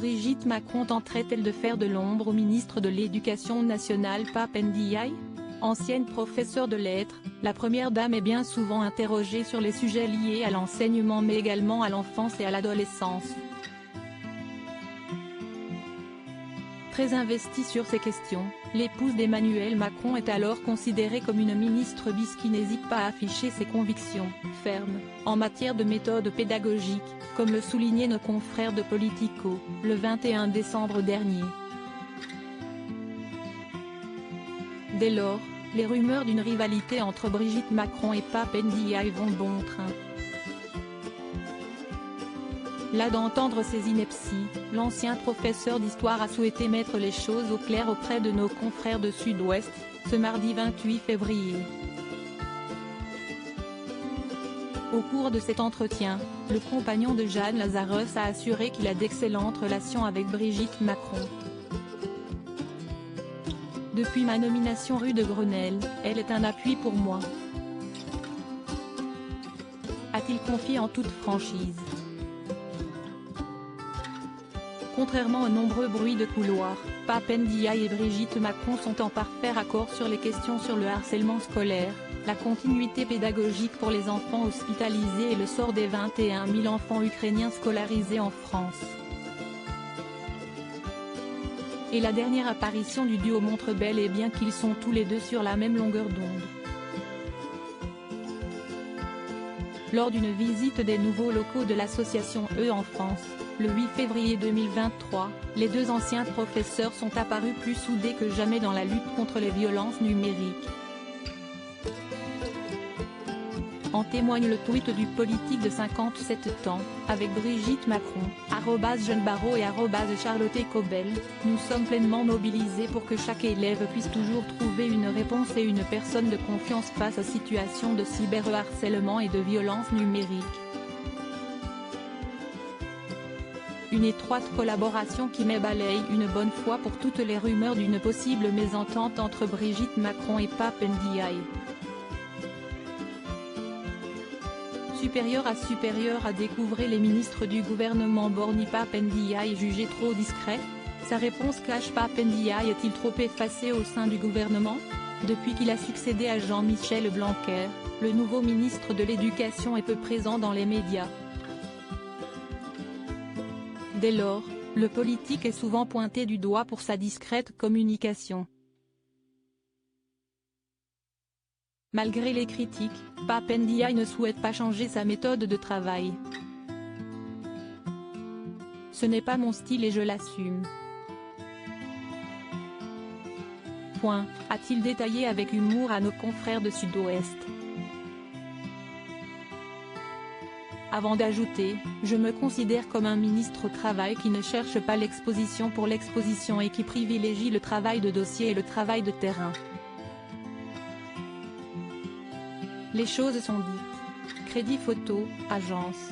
Brigitte Macron tenterait-elle de faire de l'ombre au ministre de l'Éducation nationale Pape Ndiaye? Ancienne professeure de lettres, la première dame est bien souvent interrogée sur les sujets liés à l'enseignement mais également à l'enfance et à l'adolescence. Très investie sur ces questions, l'épouse d'Emmanuel Macron est alors considérée comme une ministre bis qui n'hésite pas à afficher ses convictions fermes en matière de méthode pédagogique, comme le soulignaient nos confrères de Politico, le 21 décembre dernier. Dès lors, les rumeurs d'une rivalité entre Brigitte Macron et Pape Ndiaye vont bon train. Là d'entendre ces inepties, l'ancien professeur d'histoire a souhaité mettre les choses au clair auprès de nos confrères de Sud-Ouest, ce mardi 28 février. Au cours de cet entretien, le compagnon de Jeanne Lazarus a assuré qu'il a d'excellentes relations avec Brigitte Macron. Depuis ma nomination rue de Grenelle, elle est un appui pour moi, a-t-il confié en toute franchise. Contrairement aux nombreux bruits de couloir, Pape Ndiaye et Brigitte Macron sont en parfait accord sur les questions sur le harcèlement scolaire, la continuité pédagogique pour les enfants hospitalisés et le sort des 21 000 enfants ukrainiens scolarisés en France. Et la dernière apparition du duo montre bel et bien qu'ils sont tous les deux sur la même longueur d'onde. Lors d'une visite des nouveaux locaux de l'association E-Enfance, le 8 février 2023, les deux anciens professeurs sont apparus plus soudés que jamais dans la lutte contre les violences numériques. En témoigne le tweet du politique de 57 ans, avec Brigitte Macron, @JeuneBarreau et @CharlotteCobel, nous sommes pleinement mobilisés pour que chaque élève puisse toujours trouver une réponse et une personne de confiance face aux situations de cyberharcèlement et de violence numérique. Une étroite collaboration qui met balaye une bonne fois pour toutes les rumeurs d'une possible mésentente entre Brigitte Macron et Pape Ndiaye. Supérieur à découvrir les ministres du gouvernement borni Pape Ndiaye jugé trop discret? Sa réponse cache Pape Ndiaye est-il trop effacé au sein du gouvernement? Depuis qu'il a succédé à Jean-Michel Blanquer, le nouveau ministre de l'Éducation est peu présent dans les médias. Dès lors, le politique est souvent pointé du doigt pour sa discrète communication. Malgré les critiques, Pape Ndiaye ne souhaite pas changer sa méthode de travail. Ce n'est pas mon style et je l'assume. Point, a-t-il détaillé avec humour à nos confrères de Sud-Ouest. Avant d'ajouter, je me considère comme un ministre au travail qui ne cherche pas l'exposition pour l'exposition et qui privilégie le travail de dossier et le travail de terrain. Les choses sont dites. Crédit photo, agence.